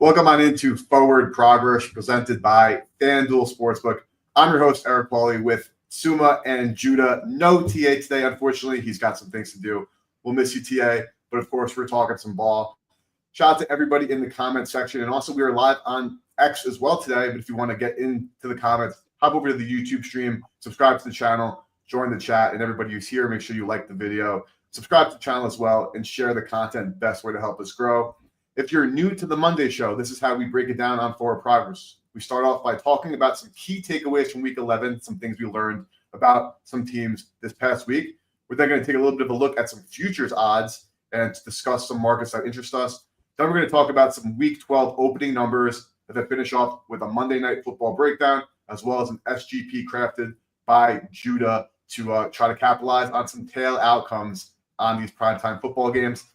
Welcome on into Forward Progress, presented by Fanduel Sportsbook. I'm your host, Eric Pauly, with Suma and Judah. No TA today, unfortunately. He's got some things to do. We'll miss you, TA. But, of course, we're talking some ball. Shout out to everybody in the comment section. And also, we are live on X as well today. But if you want to get into the comments, hop over to the YouTube stream, subscribe to the channel, join the chat. And everybody who's here, make sure you like the video. Subscribe to the channel as well and share the content. Best way to help us grow. If you're new to the Monday show, this is how we break it down on Forward Progress. We start off by talking about some key takeaways from Week 11, some things we learned about some teams this past week. We're then going to take a little bit of a look at some futures odds and discuss some markets that interest us. Then we're going to talk about some Week 12 opening numbers and then finish off with a Monday Night Football breakdown, as well as an SGP crafted by Judah to try to capitalize on some tail outcomes on these primetime football games.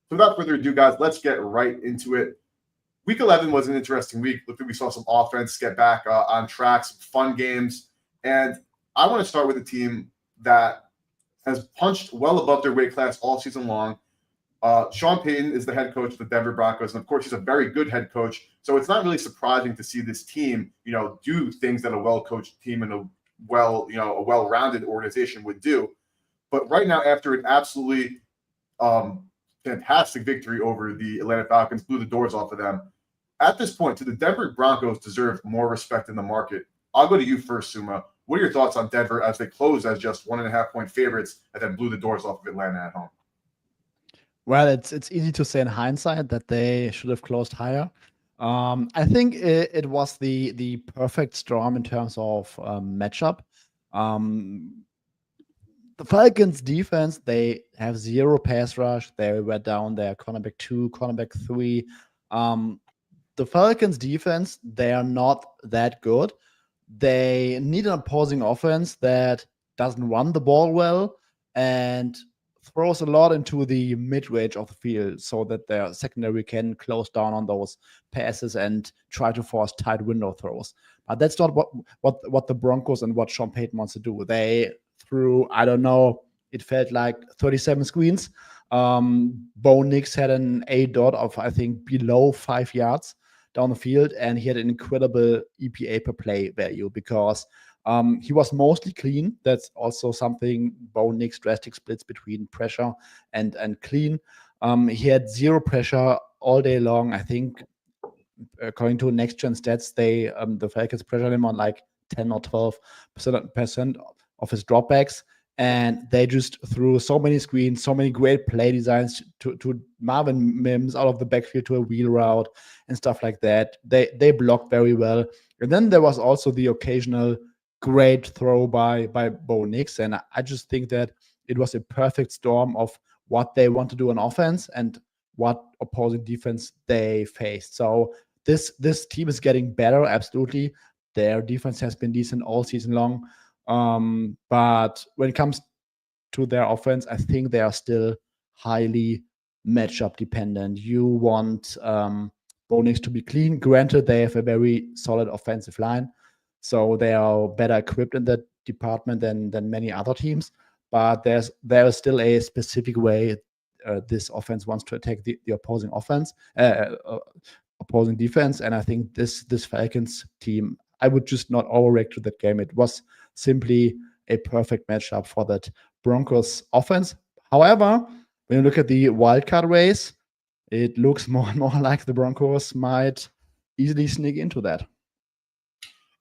So without further ado, guys, let's get right into it. Week 11 was an interesting week. Looked like we saw some offense get back on track, some fun games. And I want to start with a team that has punched well above their weight class all season long. Sean Payton is the head coach of the Denver Broncos. And, of course, he's a very good head coach. So it's not really surprising to see this team, do things that a well-coached team and a well-rounded organization would do. But right now, after an absolutely fantastic victory over the Atlanta Falcons, blew the doors off of them. At this point, do the Denver Broncos deserve more respect in the market? I'll go to you first, Suma. What are your thoughts on Denver as they closed as just 1.5-point favorites and then blew the doors off of Atlanta at home? Well, it's easy to say in hindsight that they should have closed higher. I think it was the perfect storm in terms of matchup. The Falcons defense, they have zero pass rush. They were down there, cornerback 2, cornerback 3. The Falcons defense, they are not that good. They need an opposing offense that doesn't run the ball well and throws a lot into the mid-range of the field so that their secondary can close down on those passes and try to force tight window throws. But that's not what the Broncos and what Sean Payton wants to do. They through, I don't know, it felt like 37 screens. Bo Nix had an A dot of, I think, below 5 yards down the field, and he had an incredible EPA per play value because he was mostly clean. That's also something, Bo Nix drastic splits between pressure and clean. He had zero pressure all day long. I think, according to next gen stats, the Falcons pressured him on like 10 or 12% of his dropbacks, and they just threw so many screens, so many great play designs to Marvin Mims out of the backfield to a wheel route and stuff like that. They blocked very well. And then there was also the occasional great throw by Bo Nix, and I just think that it was a perfect storm of what they want to do on offense and what opposing defense they faced. So this team is getting better, absolutely. Their defense has been decent all season long. But when it comes to their offense, I think they are still highly matchup dependent. You want Bo Nix to be clean. Granted, they have a very solid offensive line, so they are better equipped in that department than many other teams. But there is still a specific way this offense wants to attack the opposing opposing defense, and I think this Falcons team, I would just not overreact to that game. It was simply a perfect matchup for that Broncos offense. However, when you look at the wildcard race, it looks more and more like the Broncos might easily sneak into that.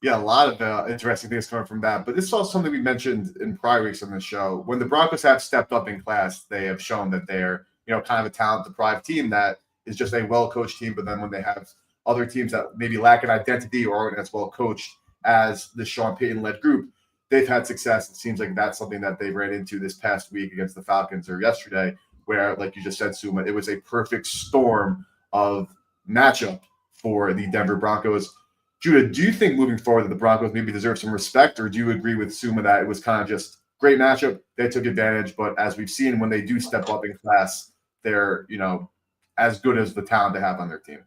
Yeah, a lot of interesting things coming from that. But this is also something we mentioned in prior weeks on the show. When the Broncos have stepped up in class, they have shown that they're, kind of a talent-deprived team that is just a well-coached team. But then when they have other teams that maybe lack an identity or aren't as well coached as the Sean Payton-led group, they've had success. It seems like that's something that they ran into this past week against the Falcons or yesterday, where, like you just said, Suma, it was a perfect storm of matchup for the Denver Broncos. Judah, do you think moving forward that the Broncos maybe deserve some respect, or do you agree with Suma that it was kind of just great matchup, they took advantage, but as we've seen, when they do step up in class, they're, as good as the talent they have on their team?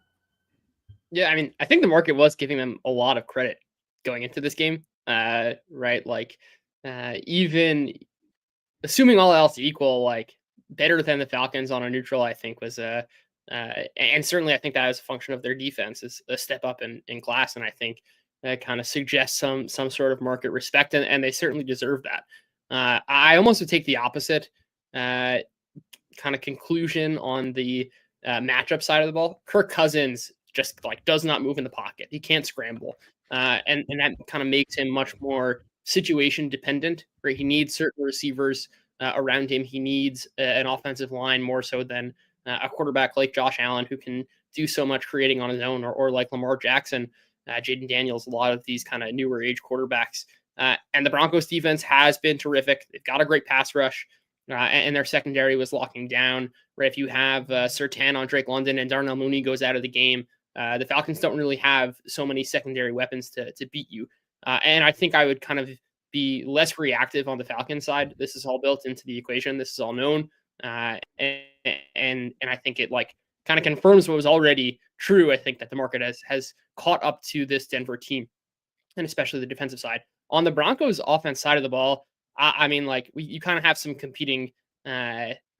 Yeah, I mean, I think the market was giving them a lot of credit going into this game, right? Like, even assuming all else equal, like better than the Falcons on a neutral, I think was And certainly I think that is a function of their defense is a step up in class. And I think that kind of suggests some sort of market respect, and they certainly deserve that. I almost would take the opposite kind of conclusion on the matchup side of the ball. Kirk Cousins just like does not move in the pocket. He can't scramble. And that kind of makes him much more situation dependent, right? He needs certain receivers around him. He needs an offensive line more so than a quarterback like Josh Allen, who can do so much creating on his own, or like Lamar Jackson, Jaden Daniels, a lot of these kind of newer age quarterbacks. And the Broncos defense has been terrific. They've got a great pass rush, and their secondary was locking down. Right, if you have Surtain on Drake London and Darnell Mooney goes out of the game, the Falcons don't really have so many secondary weapons to beat you. And I think I would kind of be less reactive on the Falcons side. This is all built into the equation. This is all known. And I think it like kind of confirms what was already true. I think that the market has caught up to this Denver team, and especially the defensive side. On the Broncos offense side of the ball, I mean, like you kind of have some competing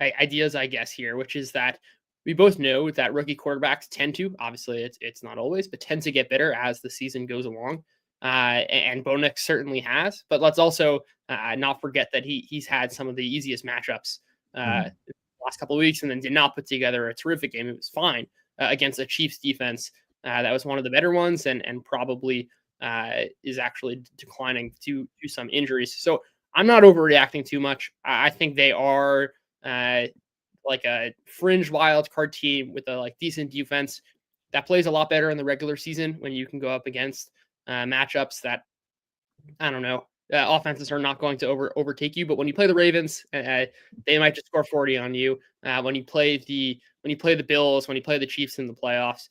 ideas, I guess, here, which is that we both know that rookie quarterbacks tend to, obviously it's not always, but tend to get better as the season goes along. And Bo Nix certainly has, but let's also not forget that he's had some of the easiest matchups the last couple of weeks, and then did not put together a terrific game. It was fine against a Chiefs defense that was one of the better ones, and probably is actually declining to some injuries. So I'm not overreacting too much. I think they are like a fringe wild card team with a like decent defense that plays a lot better in the regular season when you can go up against matchups that, I don't know, offenses are not going to overtake you. But when you play the Ravens, they might just score 40 on you. When you play the Bills, when you play the Chiefs in the playoffs,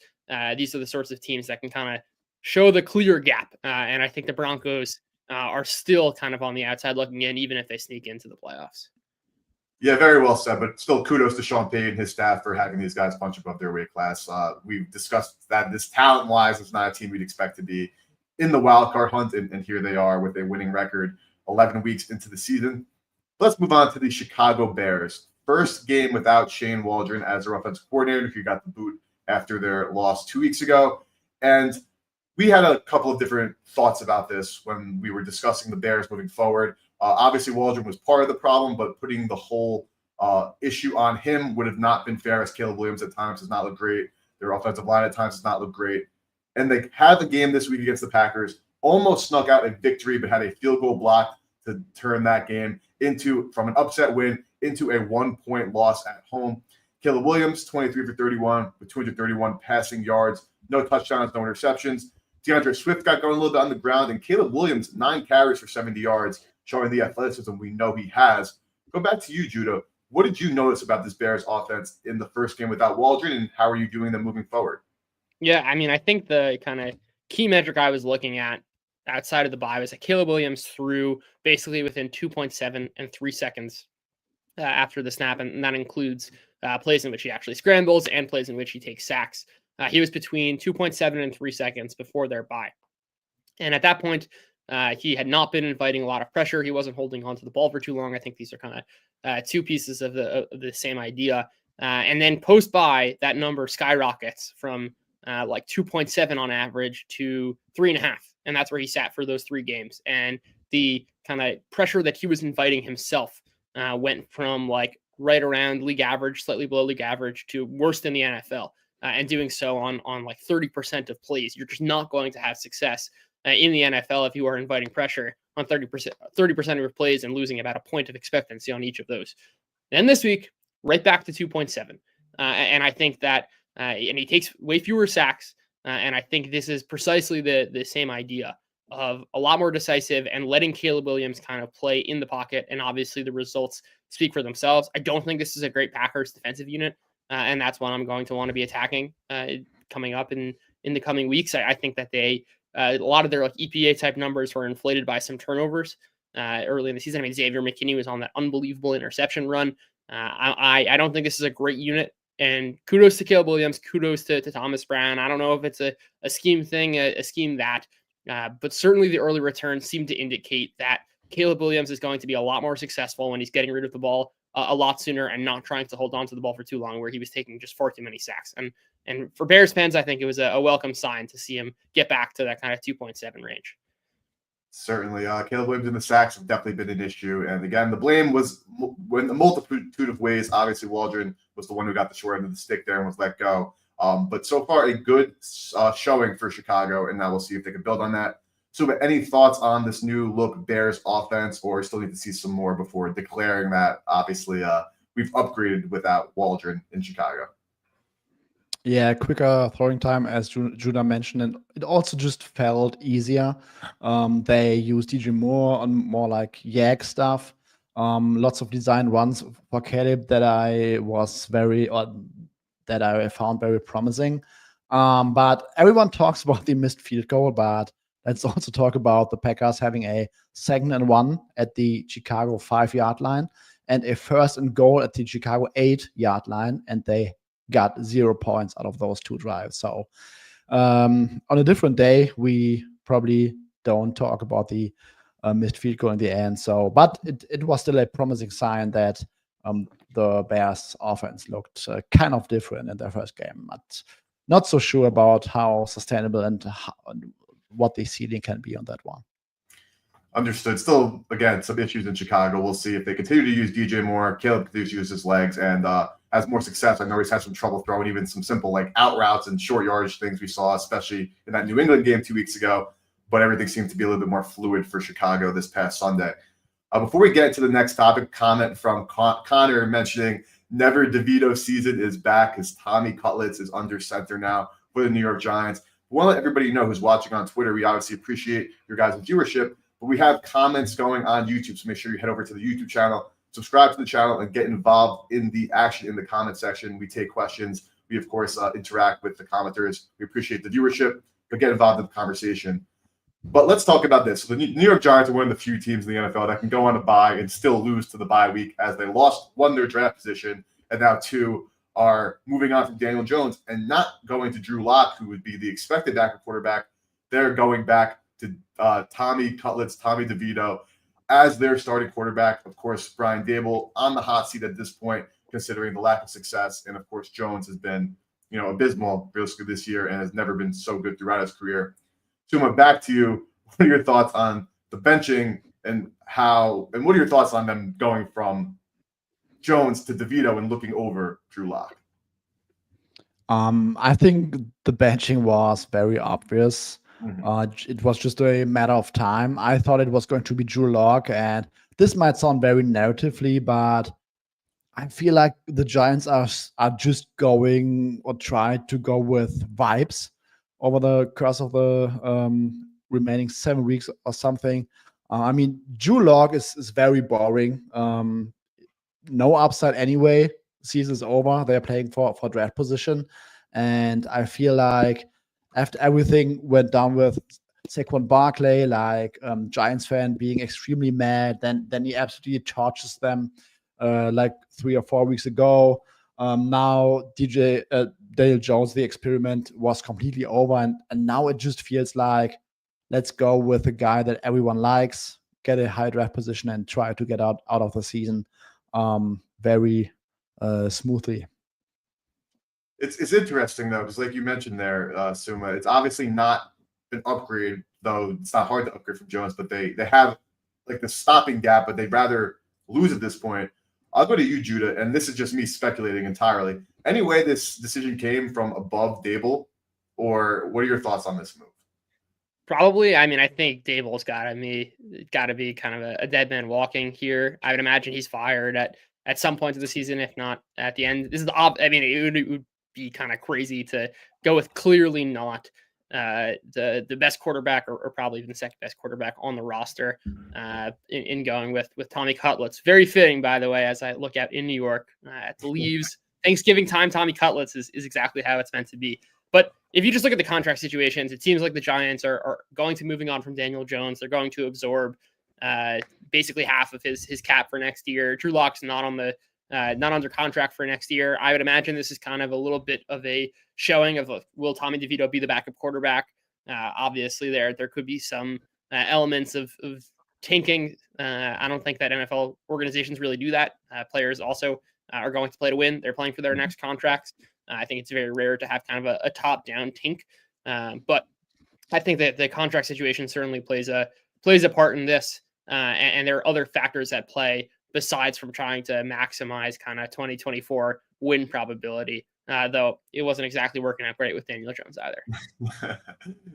these are the sorts of teams that can kind of show the clear gap. And I think the Broncos are still kind of on the outside looking in, even if they sneak into the playoffs. Yeah, very well said. But still, kudos to Sean Payton and his staff for having these guys punch above their weight class. We've discussed that this talent-wise is not a team we'd expect to be in the wild card hunt, and here they are with a winning record 11 weeks into the season. Let's move on to the Chicago Bears. First game without Shane Waldron as their offensive coordinator, who got the boot after their loss 2 weeks ago. And we had a couple of different thoughts about this when we were discussing the Bears moving forward. Obviously, Waldron was part of the problem, but putting the whole issue on him would have not been fair, as Caleb Williams at times does not look great. Their offensive line at times does not look great. And they had the game this week against the Packers, almost snuck out a victory, but had a field goal block to turn that game from an upset win into a 1-point loss at home. Caleb Williams, 23 for 31 with 231 passing yards, no touchdowns, no interceptions. DeAndre Swift got going a little bit on the ground, and Caleb Williams, 9 carries for 70 yards, showing the athleticism we know he has. Go back to you, Judah. What did you notice about this Bears offense in the first game without Waldron, and how are you doing them moving forward? Yeah, I mean, I think the kind of key metric I was looking at outside of the bye was that Caleb Williams threw basically within 2.7 and 3 seconds after the snap, and that includes plays in which he actually scrambles and plays in which he takes sacks. He was between 2.7 and 3 seconds before their bye. And at that point, he had not been inviting a lot of pressure. He wasn't holding onto the ball for too long. I think these are kind of two pieces of the same idea. And then post-bye, that number skyrockets from like 2.7 on average to 3.5. And that's where he sat for those 3 games. And the kind of pressure that he was inviting himself went from like right around league average, slightly below league average, to worse than the NFL. And doing so on like 30% of plays. You're just not going to have success in the NFL if you are inviting pressure on 30% of your plays and losing about a point of expectancy on each of those. Then this week, right back to 2.7. And I think that and he takes way fewer sacks. And I think this is precisely the same idea of a lot more decisive and letting Caleb Williams kind of play in the pocket. And obviously the results speak for themselves. I don't think this is a great Packers defensive unit. And that's what I'm going to want to be attacking coming up in the coming weeks. I think that they a lot of their like EPA type numbers were inflated by some turnovers early in the season. I mean, Xavier McKinney was on that unbelievable interception run. I don't think this is a great unit. And kudos to Caleb Williams, kudos to Thomas Brown. I don't know if it's a scheme thing, a scheme that, but certainly the early returns seem to indicate that Caleb Williams is going to be a lot more successful when he's getting rid of the ball a lot sooner and not trying to hold on to the ball for too long, where he was taking just far too many sacks. And for Bears fans, I think it was a welcome sign to see him get back to that kind of 2.7 range. Certainly. Caleb Williams and the sacks have definitely been an issue. And again, the blame was in a multitude of ways. Obviously, Waldron was the one who got the short end of the stick there and was let go. But so far, a good showing for Chicago, and now we'll see if they can build on that. So, any thoughts on this new look Bears offense, or still need to see some more before declaring that? Obviously, we've upgraded without Waldron in Chicago. Yeah, quicker throwing time, as Judah mentioned, and it also just felt easier. They used DJ Moore on more like YAG stuff. Lots of design runs for Caleb that I found very promising. But everyone talks about the missed field goal, but let's also talk about the Packers having a 2nd and 1 at the Chicago 5-yard line and a 1st and goal at the Chicago 8-yard line, and they got 0 points out of those 2 drives. So on a different day, we probably don't talk about the missed field goal in the end. So, but it was still a promising sign that the Bears offense looked kind of different in their first game, but not so sure about how sustainable and what the ceiling can be on that one. Understood. Still, again, some issues in Chicago. We'll see if they continue to use DJ Moore. Caleb continues to use his legs and has more success. I know he's had some trouble throwing even some simple like out routes and short yardage things we saw, especially in that New England game 2 weeks ago. But everything seems to be a little bit more fluid for Chicago this past Sunday. Before we get to the next topic, comment from Connor mentioning Never DeVito season is back as Tommy Cutlets is under center now for the New York Giants. We want to let everybody know who's watching on Twitter. We obviously appreciate your guys' viewership, but we have comments going on YouTube, so make sure you head over to the YouTube channel, subscribe to the channel, and get involved in the action in the comment section. We take questions. We, of course, interact with the commenters. We appreciate the viewership, but get involved in the conversation. But let's talk about this. So the New York Giants are one of the few teams in the NFL that can go on a bye and still lose to the bye week, as they won their draft position, and now 2 are moving on from Daniel Jones and not going to Drew Lock, who would be the expected backup quarterback. They're going back to Tommy Cutlets, Tommy DeVito, as their starting quarterback. Of course, Brian Dable on the hot seat at this point, considering the lack of success. And of course, Jones has been, abysmal basically this year and has never been so good throughout his career. Suma, back to you. What are your thoughts on the benching and what are your thoughts on them going from Jones to DeVito and looking over Drew Lock? I think the benching was very obvious. It was just a matter of time. I thought it was going to be Drew Lock, and this might sound very narratively, but I feel like the Giants are just going or try to go with vibes over the course of the remaining 7 weeks or something. Drew Lock is very boring. No upside anyway. Season's over. They're playing for draft position. And I feel like after everything went down with Saquon Barkley, Giants fan being extremely mad, then he absolutely torches them 3 or 4 weeks ago. Now Daniel Jones, the experiment was completely over, and now it just feels like let's go with a guy that everyone likes, get a high draft position, and try to get out of the season very smoothly. It's interesting though, because like you mentioned there, Suma, it's obviously not an upgrade, though it's not hard to upgrade from Jones, but they have like the stopping gap, but they'd rather lose at this point. I'll go to you, Judah, and this is just me speculating entirely. Any way this decision came from above Dable, or what are your thoughts on this move? Probably. I think Dable's got to be kind of a dead man walking here. I would imagine he's fired at some point of the season, if not at the end. This is it would be kind of crazy to go with clearly not the best quarterback or probably even the second best quarterback on the roster in going with Tommy Cutlets. Very fitting, by the way, as I look out in New York at the Leaves. Thanksgiving time, Tommy Cutlets is exactly how it's meant to be. But if you just look at the contract situations, it seems like the Giants are going to moving on from Daniel Jones. They're going to absorb basically half of his cap for next year. Drew Lock's not under contract for next year. I would imagine this is kind of a little bit of a showing of will Tommy DeVito be the backup quarterback? Obviously, there could be some elements of tanking. I don't think that NFL organizations really do that. Players also are going to play to win. They're playing for their next contracts. I think it's very rare to have kind of a top-down tank. But I think that the contract situation certainly plays a part in this. And there are other factors at play besides from trying to maximize kind of 2024 win probability. Though it wasn't exactly working out great with Daniel Jones either.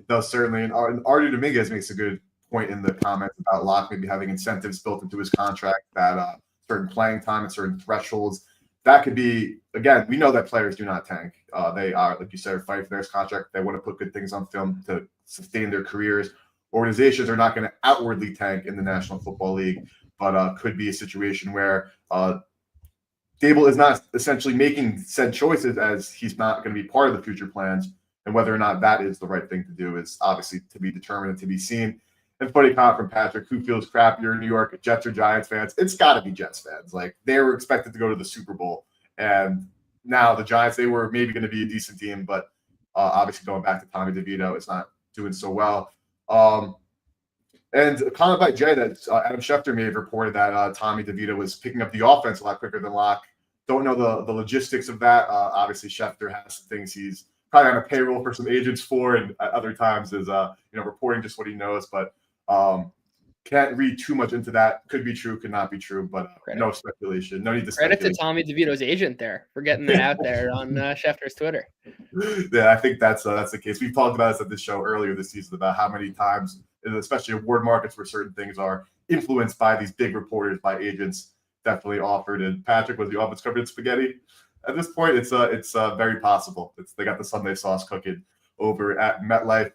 No, certainly. And Artie Dominguez makes a good point in the comments about Locke maybe having incentives built into his contract that certain playing time and certain thresholds. That could be, again, we know that players do not tank. They are, like you said, fighting for their contract. They want to put good things on film to sustain their careers. Organizations are not going to outwardly tank in the National Football League, but could be a situation where Dable is not essentially making said choices as he's not going to be part of the future plans. And whether or not that is the right thing to do is obviously to be determined and to be seen. And funny comment from Patrick, who feels crappier in New York, Jets or Giants fans? It's got to be Jets fans. Like, they were expected to go to the Super Bowl. And now the Giants, they were maybe going to be a decent team, but obviously going back to Tommy DeVito, it's not doing so well. And a comment by Jay that Adam Schefter may have reported that Tommy DeVito was picking up the offense a lot quicker than Locke. Don't know the logistics of that. Obviously, Schefter has some things he's probably on a payroll for some agents for, and at other times is reporting just what he knows. But can't read too much into that. Could be true, could not be true, but no speculation. No need to Credit speculate. to Tommy DeVito's agent there for getting that out there on Schefter's Twitter. Yeah, I think that's the case. We've talked about this at this show earlier this season about how many times, especially award markets where certain things are influenced by these big reporters, by agents, definitely offered. And Patrick, was the offense covered in spaghetti? At this point, it's very possible. They got the Sunday sauce cooking over at MetLife.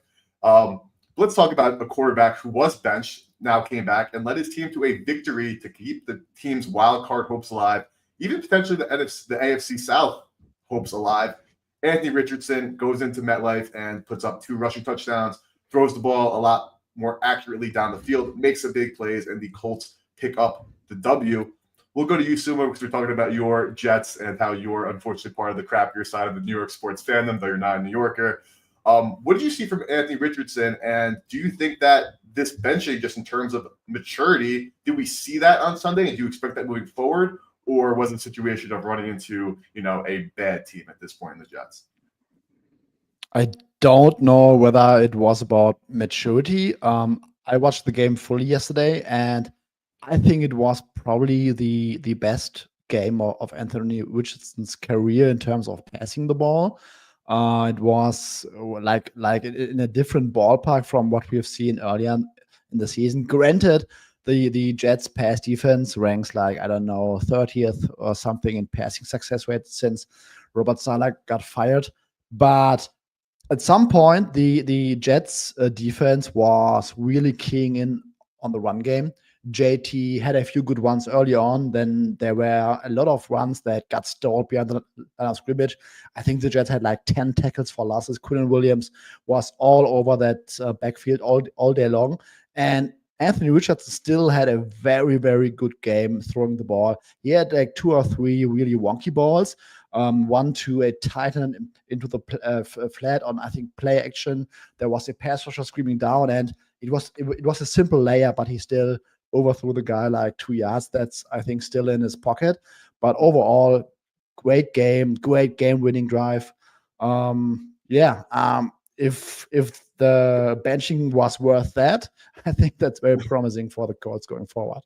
Let's talk about a quarterback who was benched, now came back and led his team to a victory to keep the team's wild card hopes alive, even potentially the AFC South hopes alive. Anthony Richardson goes into MetLife and puts up 2 rushing touchdowns, throws the ball a lot more accurately down the field, makes some big plays, and the Colts pick up the W. We'll go to you, Suma, because we're talking about your Jets and how you're unfortunately part of the crappier side of the New York sports fandom, though you're not a New Yorker. What did you see from Anthony Richardson, and do you think that this benching, just in terms of maturity, did we see that on Sunday, and do you expect that moving forward, or was it a situation of running into a bad team at this point in the Jets? I don't know whether it was about maturity. I watched the game fully yesterday, and I think it was probably the best game of Anthony Richardson's career in terms of passing the ball. It was like in a different ballpark from what we have seen earlier in the season. Granted, the Jets pass defense ranks 30th or something in passing success rate since Robert Saleh got fired. But at some point, the Jets defense was really keying in on the run game. JT had a few good ones early on. Then there were a lot of runs that got stalled behind the line of scrimmage. I think the Jets had 10 tackles for losses. Quinton Williams was all over that backfield all day long. And Anthony Richardson still had a very, very good game throwing the ball. He had 2 or 3 really wonky balls. One to a tight end into the flat on, I think, play action. There was a pass rusher screaming down, and it was a simple layup, but he still overthrew the guy 2 yards. That's, I think, still in his pocket. But overall, great game-winning drive. If the benching was worth that, I think that's very promising for the Colts going forward.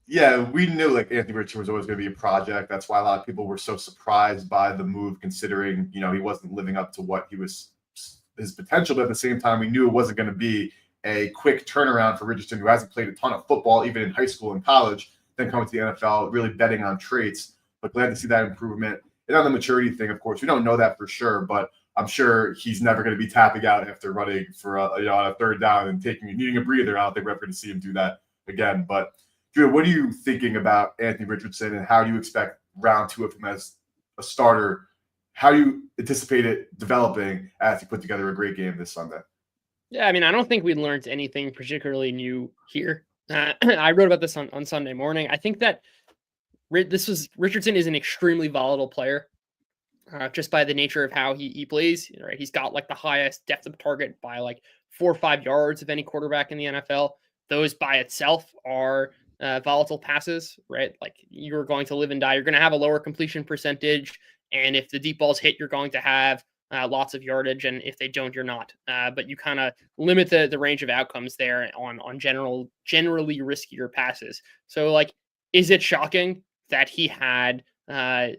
Yeah, we knew Anthony Richardson was always going to be a project. That's why a lot of people were so surprised by the move, considering he wasn't living up to what his potential. But at the same time, we knew it wasn't going to be a quick turnaround for Richardson, who hasn't played a ton of football, even in high school and college, then coming to the NFL, really betting on traits. But glad to see that improvement. And on the maturity thing, of course, we don't know that for sure, but I'm sure he's never going to be tapping out after running for a third down and needing a breather. I don't think we're ever going to see him do that again. But Drew, what are you thinking about Anthony Richardson, and how do you expect round 2 of him as a starter? How do you anticipate it developing as he put together a great game this Sunday? Yeah, I mean, I don't think we learned anything particularly new here. I wrote about this on Sunday morning. I think that Richardson is an extremely volatile player, just by the nature of how he plays. Right, he's got the highest depth of target by 4 or 5 yards of any quarterback in the NFL. those by itself are volatile passes, right? Like you're going to live and die. You're going to have a lower completion percentage. And if the deep balls hit, you're going to have lots of yardage. And if they don't, you're not. But you kind of limit the range of outcomes there on generally riskier passes. So like, is it shocking that he had a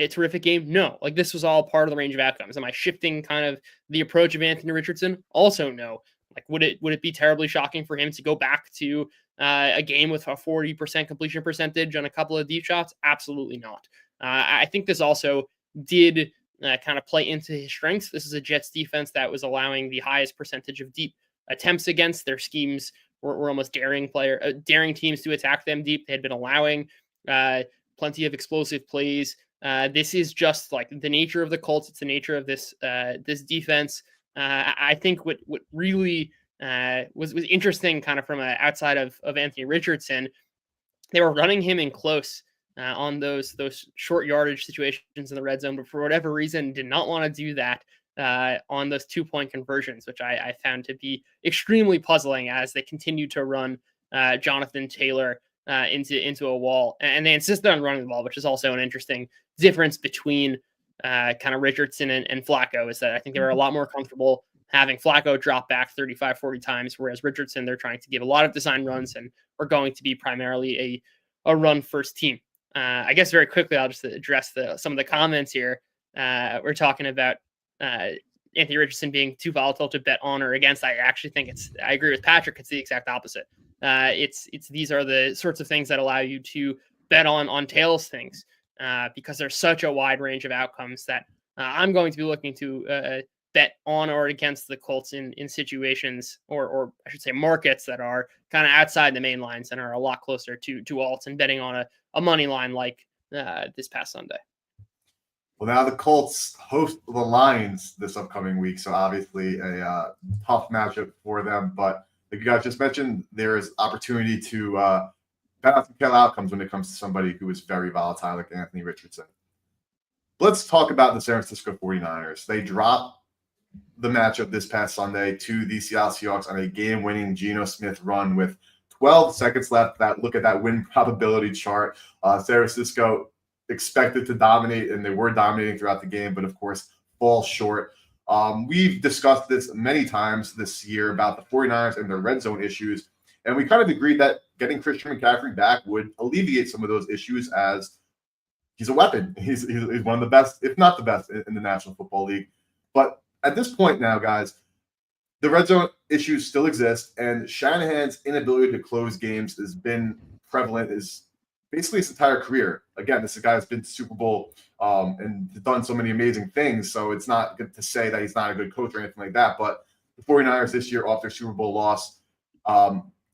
terrific game? No. Like this was all part of the range of outcomes. Am I shifting kind of the approach of Anthony Richardson? Also no. Like would it be terribly shocking for him to go back to a game with a 40% completion percentage on a couple of deep shots? Absolutely not. I think this also did kind of play into his strengths. This is a Jets defense that was allowing the highest percentage of deep attempts against. Their schemes were almost daring teams to attack them deep. They had been allowing plenty of explosive plays. This is just like the nature of the Colts. It's the nature of this defense. I think what really was interesting kind of from outside of Anthony Richardson, they were running him in close on those short yardage situations in the red zone, but for whatever reason did not want to do that on those 2-point conversions, which I found to be extremely puzzling as they continued to run Jonathan Taylor into a wall, and they insisted on running the ball, which is also an interesting difference between kind of Richardson and Flacco, is that I think they were a lot more comfortable having Flacco drop back 35, 40 times, whereas Richardson, they're trying to give a lot of design runs and are going to be primarily a run first team. I guess very quickly, I'll just address some of the comments here. We're talking about Anthony Richardson being too volatile to bet on or against. I actually think I agree with Patrick. It's the exact opposite. These are the sorts of things that allow you to bet on tails things because there's such a wide range of outcomes that I'm going to be looking to bet on or against the Colts in situations or I should say markets that are kind of outside the main lines and are a lot closer to alts, and betting on a money line like this past Sunday. Well, now the Colts host the Lions this upcoming week, so obviously a tough matchup for them. But like you guys just mentioned, there is opportunity to bet on some tail outcomes when it comes to somebody who is very volatile like Anthony Richardson. Let's talk about the San Francisco 49ers. They dropped the matchup this past Sunday to the Seattle Seahawks on a game-winning Geno Smith run with 12 seconds left. Look at that win probability chart. San Francisco expected to dominate, and they were dominating throughout the game, but of course fall short. We've discussed this many times this year about the 49ers and their red zone issues, and we kind of agreed that getting Christian McCaffrey back would alleviate some of those issues, as he's a weapon. He's one of the best, if not the best, in the National Football League. But at this point now, guys, the red zone issues still exist, and Shanahan's inability to close games has been prevalent basically his entire career. Again, this is a guy who's been to Super Bowl and done so many amazing things, so it's not good to say that he's not a good coach or anything like that. But the 49ers this year, off their Super Bowl loss,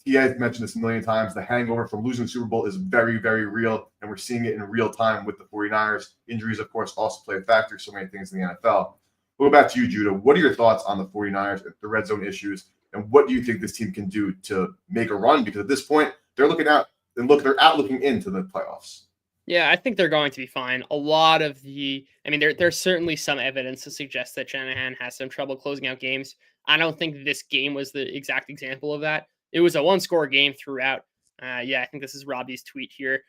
he has mentioned this a million times, the hangover from losing the Super Bowl is very, very real, and we're seeing it in real time with the 49ers. Injuries, of course, also play a factor, so many things in the NFL. We'll go back to you, Judah. What are your thoughts on the 49ers, the red zone issues, and what do you think this team can do to make a run? Because at this point, they're looking into the playoffs. Yeah, I think they're going to be fine. There's certainly some evidence to suggest that Shanahan has some trouble closing out games. I don't think this game was the exact example of that. It was a one-score game throughout. I think this is Robbie's tweet here.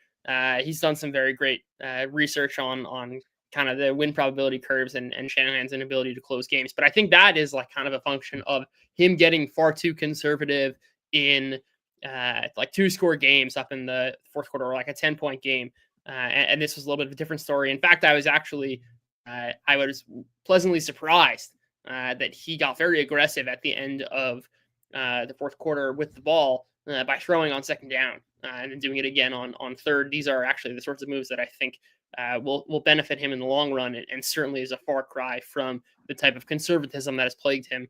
He's done some very great research on kind of the win probability curves and Shanahan's inability to close games. But I think that is like kind of a function of him getting far too conservative in like 2-score games up in the fourth quarter, or like a 10-point game. And this was a little bit of a different story. In fact, I was actually, I was pleasantly surprised that he got very aggressive at the end of the fourth quarter with the ball by throwing on second down and then doing it again on third. These are actually the sorts of moves that I think will benefit him in the long run, and certainly is a far cry from the type of conservatism that has plagued him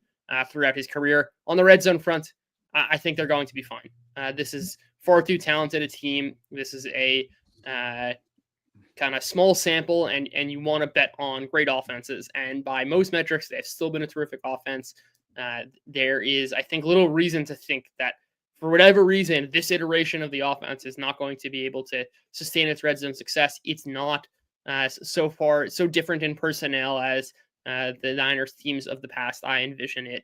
throughout his career. On the red zone front, I think they're going to be fine. This is far too talented a team. This is a kind of small sample, and you want to bet on great offenses. And by most metrics, they've still been a terrific offense. There is, I think, little reason to think that for whatever reason, this iteration of the offense is not going to be able to sustain its red zone success. It's not so far so different in personnel as the Niners teams of the past. I envision it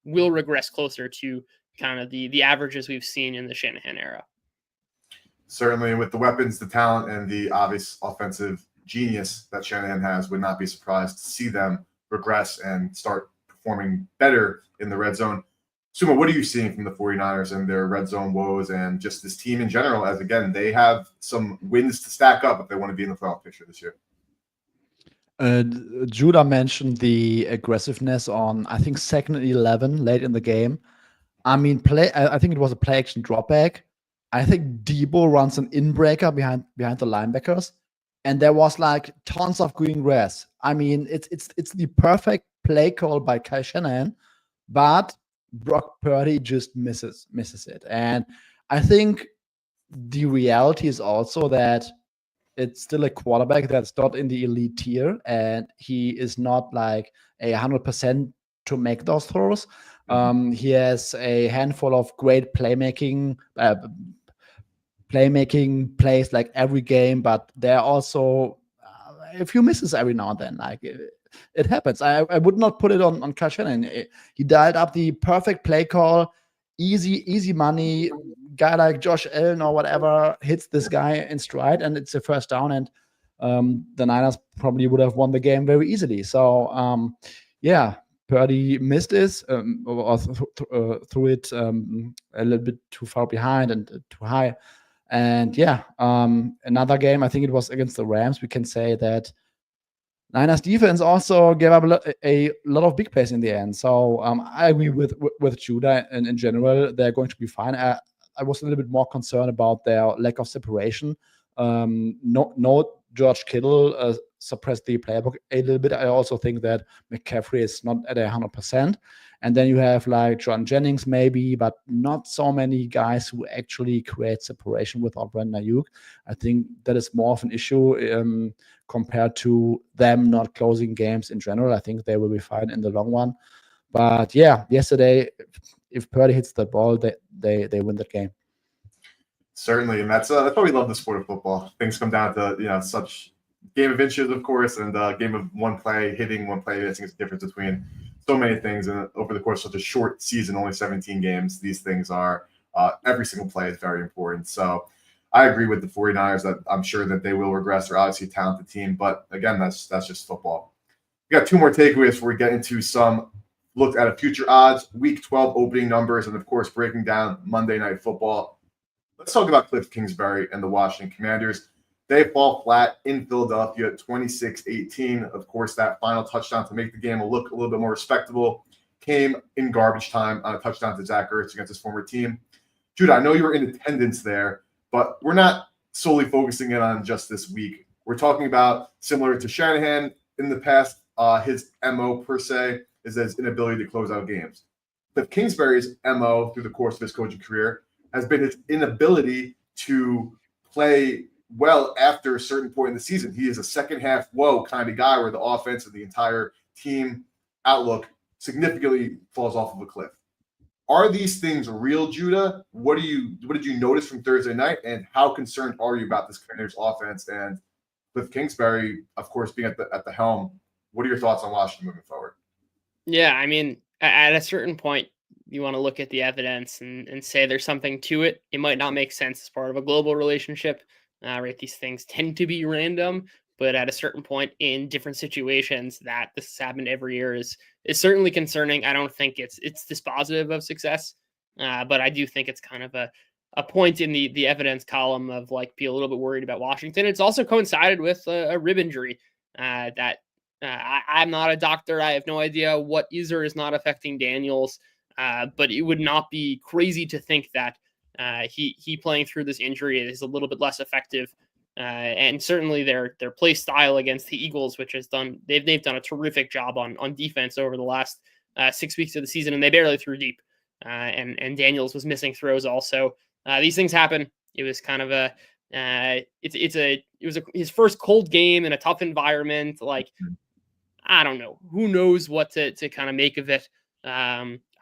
will regress closer to kind of the averages we've seen in the Shanahan era. Certainly, with the weapons, the talent, and the obvious offensive genius that Shanahan has, would not be surprised to see them regress and start performing better in the red zone. Suma, what are you seeing from the 49ers and their red zone woes and just this team in general, as, again, they have some wins to stack up if they want to be in the playoff picture this year? Judah mentioned the aggressiveness on, I think, 2nd and 11 late in the game. I mean, I think it was a play action drop back. I think Debo runs an inbreaker behind the linebackers, and there was like tons of green grass. I mean, it's the perfect play call by Kyle Shanahan, but Brock Purdy just misses it. And I think the reality is also that it's still a quarterback that's not in the elite tier, and he is not like 100% to make those throws. He has a handful of great playmaking plays like every game, but there are also a few misses every now and then. Like it happens. I would not put it on Kyle Shanahan. He dialed up the perfect play call, easy money. Guy like Josh Allen or whatever hits this guy in stride, and it's a first down, and the Niners probably would have won the game very easily. So yeah, Purdy missed this or threw it a little bit too far behind and too high. And yeah, another game, I think it was against the Rams, we can say that Niners defense also gave up a lot of big plays in the end. So I agree with Judah, and in general, they're going to be fine. I was a little bit more concerned about their lack of separation. No George Kittle suppressed the playbook a little bit. I also think that McCaffrey is not at 100%. And then you have like John Jennings maybe, but not so many guys who actually create separation without Brandon Ayuk. I think that is more of an issue compared to them not closing games in general. I think they will be fine in the long run. But yeah, yesterday, if Purdy hits the ball, they win the game. Certainly, and that's why we love the sport of football. Things come down to such game of inches, of course, and game of one play, hitting one play. I think it's the difference between so many things, and over the course of such a short season, only 17 games, these things are every single play is very important. So I agree with the 49ers that I'm sure that they will regress. They're obviously a talented team, but again, that's just football. We got two more takeaways before we get into some look at a future odds, Week 12 opening numbers, and of course breaking down Monday Night Football. Let's talk about Cliff Kingsbury and the Washington Commanders. They fall flat in Philadelphia at 26-18. Of course, that final touchdown to make the game look a little bit more respectable came in garbage time on a touchdown to Zach Ertz against his former team. Judah, I know you were in attendance there, but we're not solely focusing in on just this week. We're talking about, similar to Shanahan in the past, his MO per se is his inability to close out games. Cliff Kingsbury's MO through the course of his coaching career has been his inability to play well after a certain point in the season. He is a second half whoa kind of guy where the offense and the entire team outlook significantly falls off of a cliff. Are these things real, Judah? What did you notice from Thursday night, and how concerned are you about this Commanders offense and Cliff Kingsbury, of course, being at the helm? What are your thoughts on Washington moving forward? Yeah, I mean, at a certain point, you want to look at the evidence and say there's something to it. It might not make sense as part of a global relationship, right? These things tend to be random, but at a certain point in different situations that this has happened every year is certainly concerning. I don't think it's dispositive of success, but I do think it's kind of a point in the evidence column of like be a little bit worried about Washington. It's also coincided with a rib injury that I'm not a doctor. I have no idea what is or is not affecting Daniels. But it would not be crazy to think that he playing through this injury is a little bit less effective. And certainly their play style against the Eagles, which has done they've done a terrific job on defense over the last 6 weeks of the season, and they barely threw deep. And Daniels was missing throws also. These things happen. It was kind of his first cold game in a tough environment. Like, I don't know. Who knows what to kind of make of it.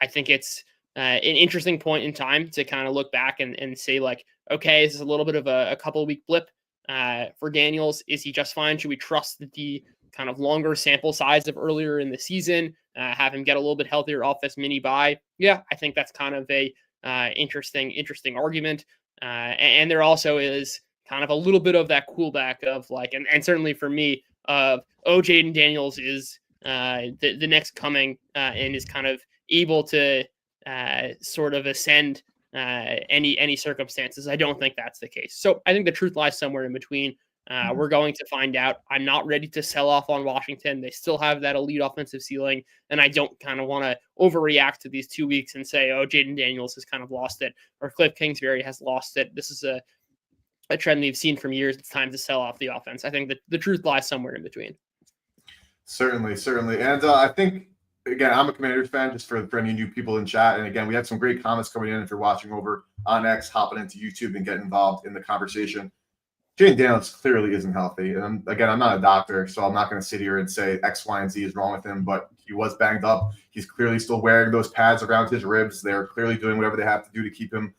I think it's an interesting point in time to kind of look back and say, like, okay, this is a little bit of a couple week blip for Daniels. Is he just fine? Should we trust that the kind of longer sample size of earlier in the season, have him get a little bit healthier off this mini bye. Yeah, I think that's kind of a interesting argument. And there also is kind of a little bit of that coolback of like, and certainly for me, Jaden Daniels is the next coming and is kind of able to sort of ascend any circumstances. I don't think that's the case. So I think the truth lies somewhere in between. We're going to find out. I'm not ready to sell off on Washington. They still have that elite offensive ceiling, and I don't kind of want to overreact to these 2 weeks and say, oh, Jaden Daniels has kind of lost it, or Cliff Kingsbury has lost it. This is a trend we've seen from years. It's time to sell off the offense. I think that the truth lies somewhere in between. Certainly. And I think, again, I'm a Commanders fan, just for any new people in chat. And again, we had some great comments coming in. If you're watching over on X, hopping into YouTube and getting involved in the conversation. Jaden Daniels clearly isn't healthy. And again, I'm not a doctor, so I'm not going to sit here and say X, Y, and Z is wrong with him, but he was banged up. He's clearly still wearing those pads around his ribs. They're clearly doing whatever they have to do to keep him,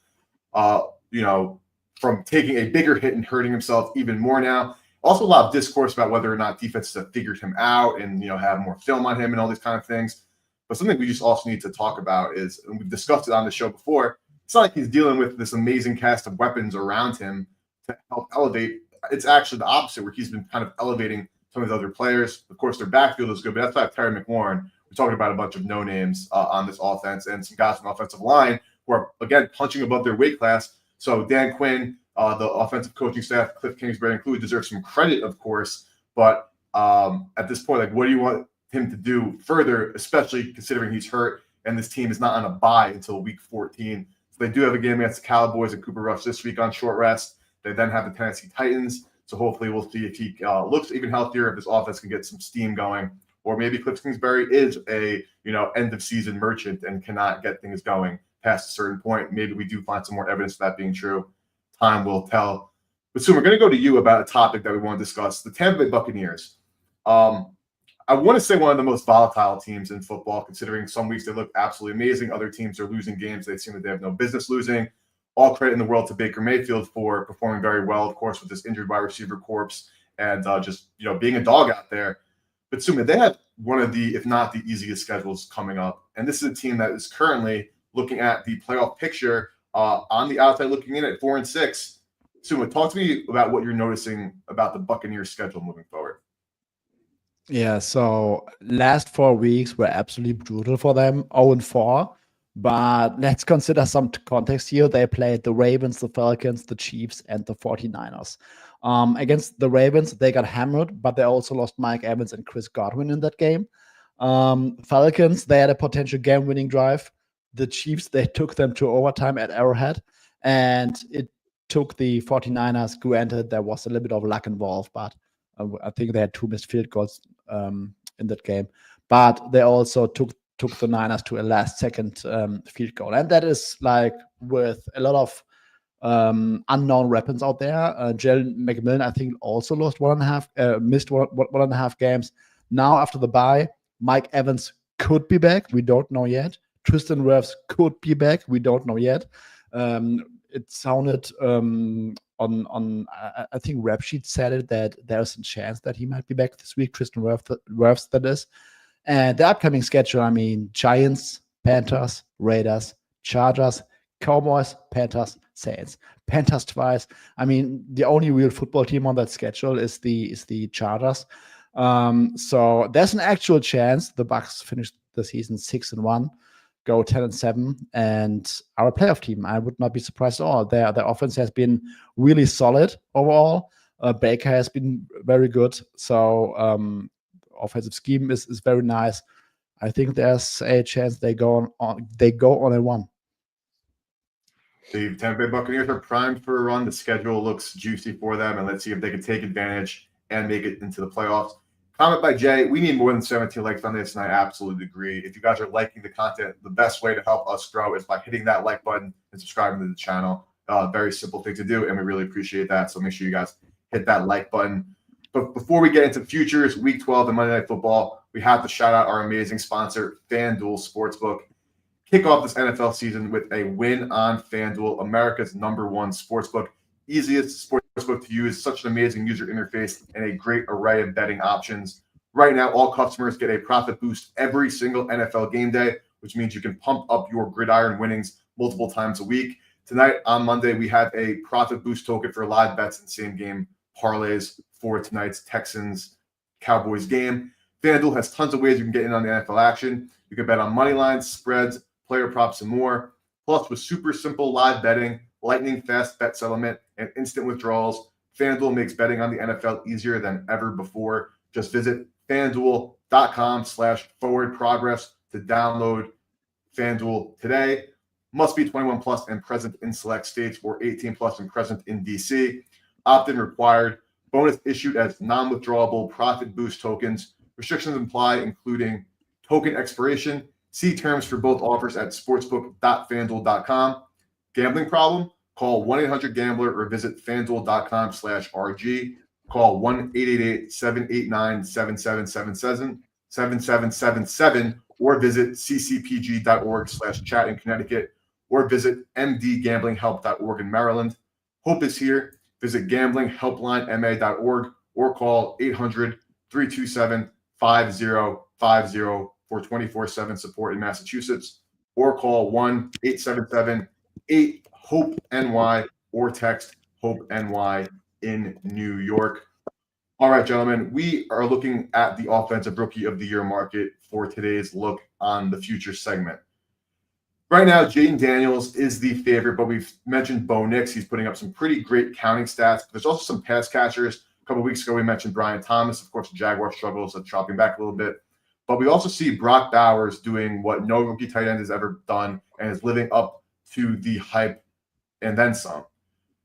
from taking a bigger hit and hurting himself even more now. Also, a lot of discourse about whether or not defenses have figured him out and, have more film on him and all these kind of things. But something we just also need to talk about is, and we've discussed it on the show before, it's not like he's dealing with this amazing cast of weapons around him to help elevate. It's actually the opposite, where he's been kind of elevating some of the other players. Of course, their backfield is good, but that's why Terry McLaurin. We're talking about a bunch of no names on this offense and some guys on the offensive line who are, again, punching above their weight class. So Dan Quinn, the offensive coaching staff, Cliff Kingsbury included, deserves some credit, of course. But at this point, like, what do you want him to do further, especially considering he's hurt and this team is not on a bye until week 14? So they do have a game against the Cowboys and Cooper Rush this week on short rest. They then have the Tennessee Titans. So hopefully we'll see if he looks even healthier, if this offense can get some steam going. Or maybe Cliff Kingsbury is a end of season merchant and cannot get things going past a certain point. Maybe we do find some more evidence of that being true. Time will tell. But soon we're going to go to you about a topic that we want to discuss: the Tampa Bay Buccaneers. I want to say one of the most volatile teams in football, considering some weeks they look absolutely amazing. Other teams are losing games they seem that they have no business losing. All credit in the world to Baker Mayfield for performing very well, of course, with this injured wide receiver corpse and just being a dog out there. But Suma, they have one of the, if not the easiest schedules coming up. And this is a team that is currently looking at the playoff picture on the outside looking in at 4-6. Suma, talk to me about what you're noticing about the Buccaneers schedule moving forward. Yeah, so last 4 weeks were absolutely brutal for them, 0-4. But let's consider some context here. They played the Ravens, the Falcons, the Chiefs, and the 49ers. Against the Ravens, they got hammered, but they also lost Mike Evans and Chris Godwin in that game. Falcons, they had a potential game-winning drive. The Chiefs, they took them to overtime at Arrowhead, and it took the 49ers. Granted, there was a little bit of luck involved, but I think they had 2 missed field goals in that game. But they also took the Niners to a last-second field goal. And that is like with a lot of unknown weapons out there. Jalen McMillan, I think, also lost missed one and a half games. Now, after the bye, Mike Evans could be back. We don't know yet. Tristan Wirfs could be back. We don't know yet. It sounded on I think Rap Sheet said it, that there's a chance that he might be back this week. Tristan Wirfs, that is. And the upcoming schedule, Giants, Panthers, Raiders, Chargers, Cowboys, Panthers, Saints. Panthers twice. The only real football team on that schedule is the Chargers. So there's an actual chance the Bucs finish the season 6-1, go 10-7, and are a playoff team. I would not be surprised at all. Their offense has been really solid overall. Baker has been very good. So offensive scheme is very nice. I think there's a chance they go on a run. The Tampa Bay Buccaneers are primed for a run. The schedule looks juicy for them, and let's see if they can take advantage and make it into the playoffs. Comment by Jay: we need more than 17 likes on this, and I absolutely agree. If you guys are liking the content, the best way to help us grow is by hitting that like button and subscribing to the channel. Very simple thing to do, and we really appreciate that. So make sure you guys hit that like button. But before we get into futures, Week 12 and Monday Night Football, we have to shout out our amazing sponsor, Fanduel Sportsbook. Kick off this NFL season with a win on Fanduel, America's #1 sportsbook. Easiest sportsbook to use, such an amazing user interface, and a great array of betting options. Right now, all customers get a profit boost every single NFL game day, which means you can pump up your gridiron winnings multiple times a week. Tonight on Monday, we have a profit boost token for live bets and same game parlays for tonight's Texans-Cowboys game. FanDuel has tons of ways you can get in on the NFL action. You can bet on money lines, spreads, player props, and more. Plus, with super simple live betting, lightning fast bet settlement, and instant withdrawals, FanDuel makes betting on the NFL easier than ever before. Just visit FanDuel.com/forwardprogress to download FanDuel today. Must be 21 plus and present in select states, or 18 plus and present in DC. Opt-in required. Bonus issued as non-withdrawable profit boost tokens. Restrictions apply, including token expiration. See terms for both offers at sportsbook.fanduel.com. Gambling problem? Call 1-800-GAMBLER or visit fanduel.com/RG. Call 1-888-789-7777 or visit ccpg.org/chat in Connecticut, or visit mdgamblinghelp.org in Maryland. Hope is here. Visit gamblinghelplinema.org or call 800-327-5050 for 24/7 support in Massachusetts, or call 1-877-8-HOPE-NY or text HOPE-NY in New York. All right, gentlemen, we are looking at the Offensive Rookie of the Year market for today's look on the future segment. Right now, Jaden Daniels is the favorite, but we've mentioned Bo Nix. He's putting up some pretty great counting stats. There's also some pass catchers. A couple of weeks ago, we mentioned Brian Thomas. Of course, the Jaguar struggles, so dropping back a little bit. But we also see Brock Bowers doing what no rookie tight end has ever done and is living up to the hype and then some.